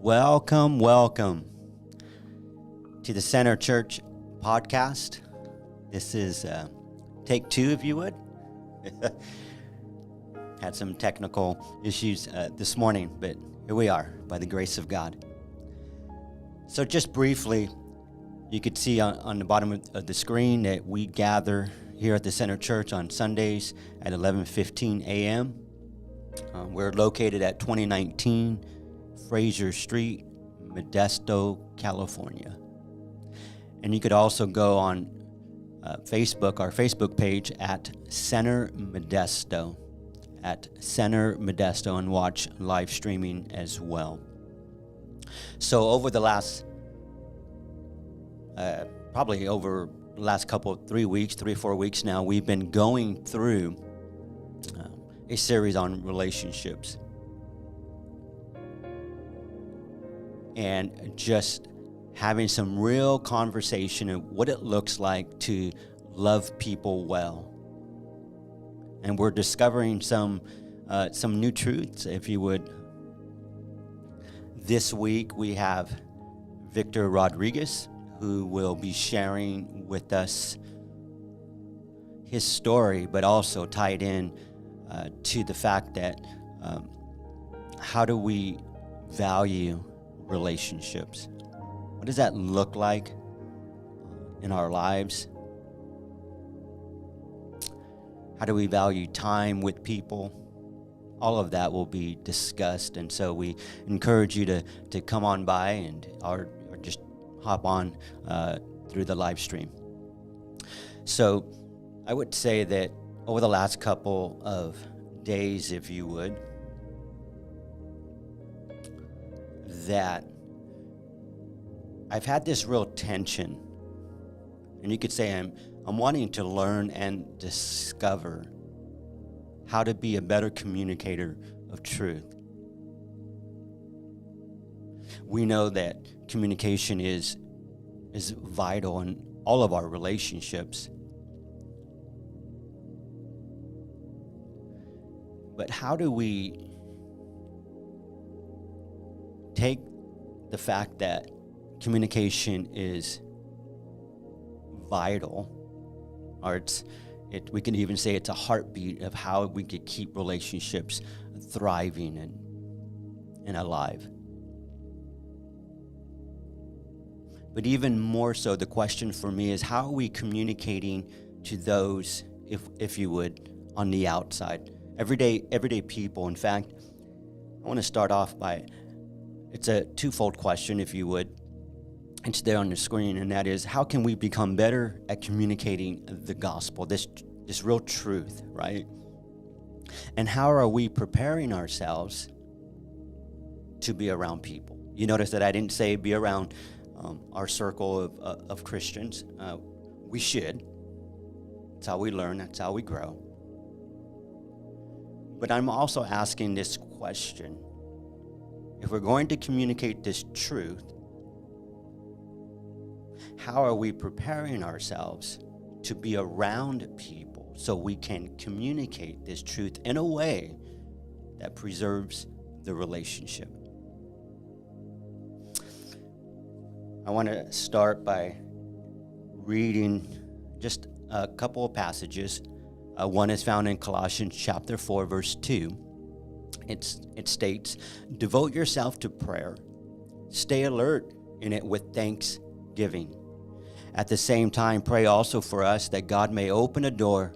Welcome to the Center Church podcast. This is take two, if you would. Had some technical issues this morning, but here we are, by the grace of God. So just briefly, you could see on the bottom of the screen that we gather here at the Center Church on Sundays at 11:15 a.m. We're located at 2019 Fraser Street, Modesto, California. And you could also go on Facebook, our Facebook page at Center Modesto, and watch live streaming as well. So over the last, probably over the last 3 or 4 weeks now, we've been going through a series on relationships. And just having some real conversation of what it looks like to love people well. And we're discovering some new truths, if you would. This week we have Victor Rodriguez, who will be sharing with us his story, but also tied in to the fact that how do we value relationships? What does that look like in our lives? How do we value time with people? All of that will be discussed, and so we encourage you to come on by or just hop on through the live stream. So I would say that over the last couple of days, if you would, that I've had this real tension, and you could say I'm wanting to learn and discover how to be a better communicator of truth. We know that communication is vital in all of our relationships. But how do we take the fact that communication is vital, or we can even say it's a heartbeat of how we could keep relationships thriving and alive. But even more so, the question for me is, how are we communicating to those, if you would, on the outside? Everyday people. In fact, I want to start off by, it's a twofold question, if you would. It's there on the screen, and that is, how can we become better at communicating the gospel, this real truth, right? And how are we preparing ourselves to be around people? You notice that I didn't say be around our circle of Christians. We should. That's how we learn. That's how we grow. But I'm also asking this question. If we're going to communicate this truth, how are we preparing ourselves to be around people so we can communicate this truth in a way that preserves the relationship? I want to start by reading just a couple of passages. One is found in Colossians chapter 4, verse 2. It states, "Devote yourself to prayer. Stay alert in it with thanksgiving. At the same time, pray also for us that God may open a door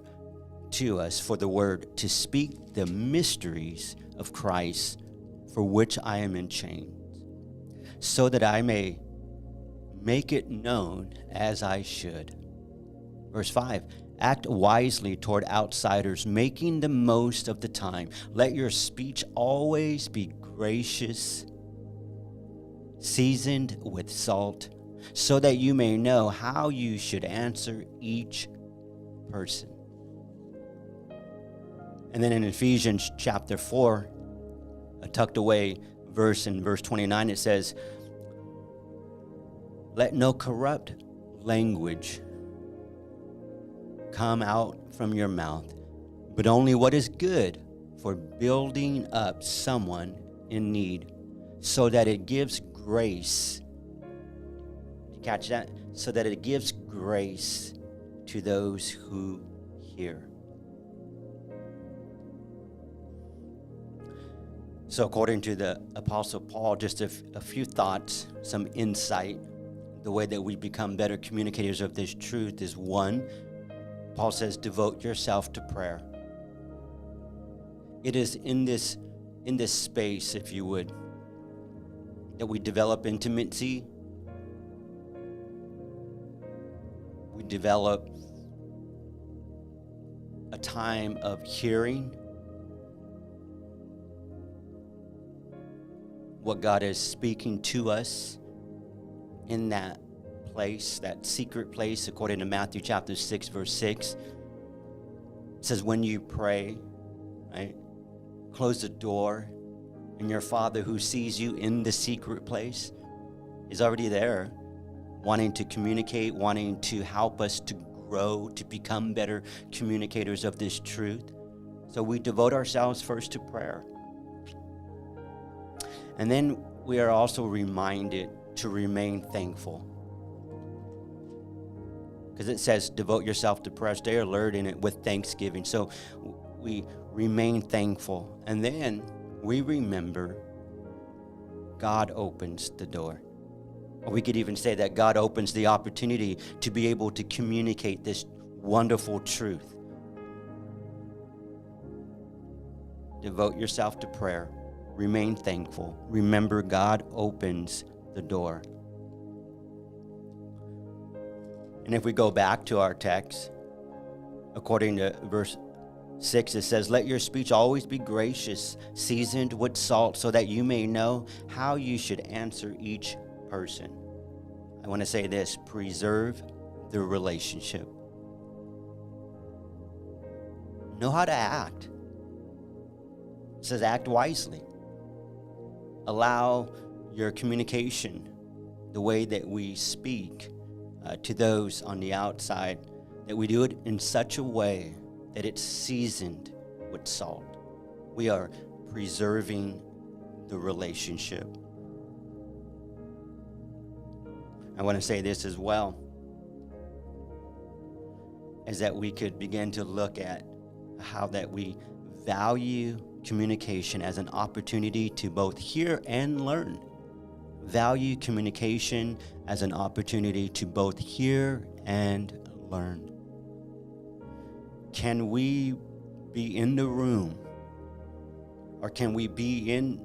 to us for the word to speak the mysteries of Christ, for which I am in chains, so that I may make it known as I should." Verse 5, "Act wisely toward outsiders, making the most of the time. Let your speech always be gracious, seasoned with salt, so that you may know how you should answer each person." And then in Ephesians chapter 4, a tucked away verse in verse 29, it says, "Let no corrupt language come out from your mouth, but only what is good for building up someone in need, so that it gives grace. Did you catch that? So that it gives grace to those who hear. So according to the Apostle Paul, just a few thoughts, some insight. The way that we become better communicators of this truth is, one, Paul says, devote yourself to prayer. It is in this space, if you would, that we develop intimacy. We develop a time of hearing what God is speaking to us in that place, that secret place, according to Matthew chapter 6, verse 6. It says, when you pray, right, close the door, and your Father who sees you in the secret place is already there, wanting to communicate, wanting to help us to grow, to become better communicators of this truth. So we devote ourselves first to prayer. And then we are also reminded to remain thankful. Because it says, devote yourself to prayer. Stay alert in it with thanksgiving. So we remain thankful. And then we remember God opens the door. Or we could even say that God opens the opportunity to be able to communicate this wonderful truth. Devote yourself to prayer. Remain thankful. Remember, God opens the door. And if we go back to our text, according to verse 6, it says, let your speech always be gracious, seasoned with salt, so that you may know how you should answer each person. I want to say this, preserve the relationship. Know how to act. It says act wisely. Allow your communication, the way that we speak to those on the outside, that we do it in such a way that it's seasoned with salt. We are preserving the relationship. I want to say this as well, is that we could begin to look at how that we value communication as an opportunity to both hear and learn. Value communication as an opportunity to both hear and learn. Can we be in the room, or can we be in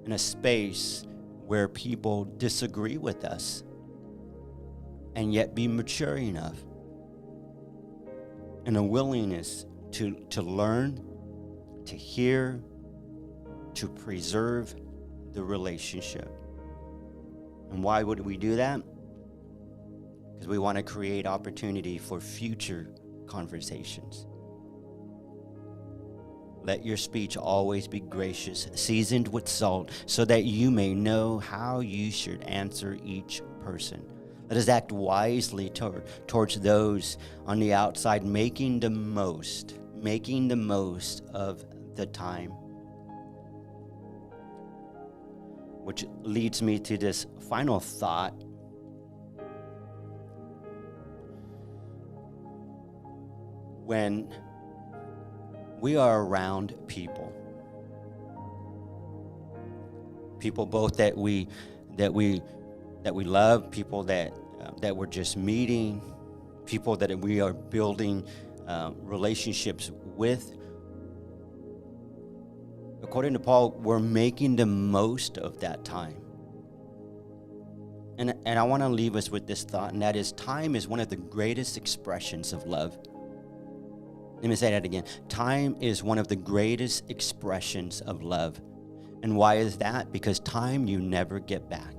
a space where people disagree with us and yet be mature enough and a willingness to learn, to hear, to preserve the relationship? And why would we do that? Because we want to create opportunity for future conversations. Let your speech always be gracious, seasoned with salt, so that you may know how you should answer each person. Let us act wisely towards those on the outside, making the most of the time. Which leads me to this final thought. When we are around people both that we love, people that we're just meeting, people that we are building relationships with, according to Paul, we're making the most of that time. And I want to leave us with this thought, and that is, time is one of the greatest expressions of love. Let me say that again. Time is one of the greatest expressions of love. And why is that? Because time you never get back.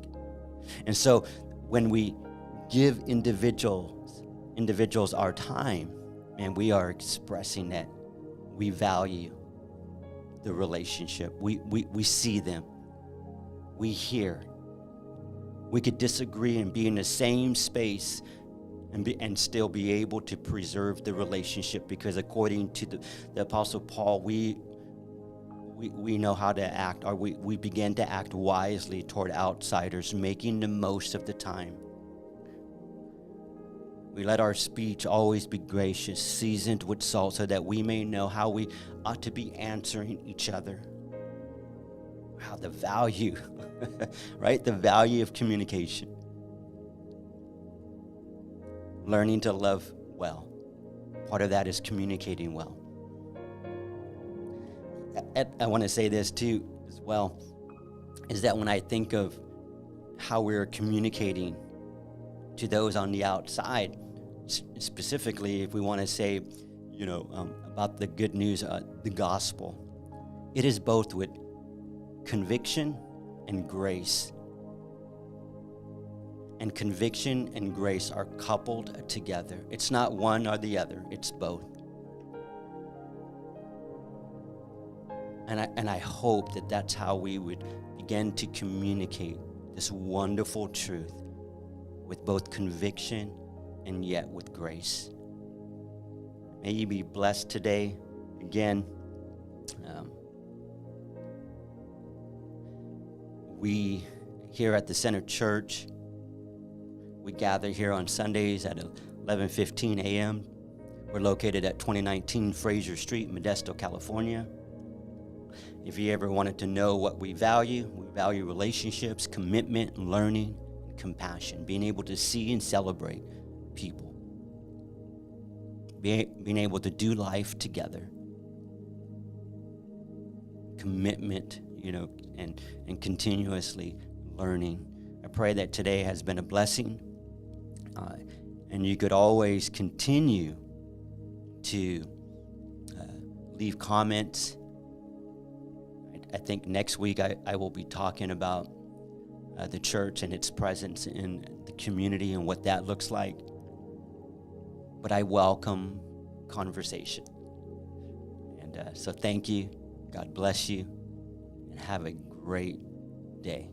And so when we give individuals our time, and we are expressing that we value the relationship. We see them. We hear. We could disagree and be in the same space and still be able to preserve the relationship, because according to the Apostle Paul, we we know how to act, or we begin to act wisely toward outsiders, making the most of the time. We let our speech always be gracious, seasoned with salt, so that we may know how we ought to be answering each other. Wow, the value, right? The value of communication. Learning to love well. Part of that is communicating well. I want to say this too, as well, is that when I think of how we're communicating to those on the outside, specifically if we want to say, about the good news, the gospel, it is both with conviction and grace. And conviction and grace are coupled together. It's not one or the other, it's both. And I hope that that's how we would begin to communicate this wonderful truth with both conviction and yet with grace. May you be blessed today. Again, we here at the Center Church, we gather here on Sundays at 11:15 a.m. We're located at 2019 Fraser Street, Modesto, California. If you ever wanted to know what we value relationships, commitment, learning, and compassion, being able to see and celebrate people, being able to do life together, commitment, and continuously learning. I pray that today has been a blessing, and you could always continue to leave comments. I think next week I will be talking about the church and its presence in the community and what that looks like. But I welcome conversation. And so thank you. God bless you. And have a great day.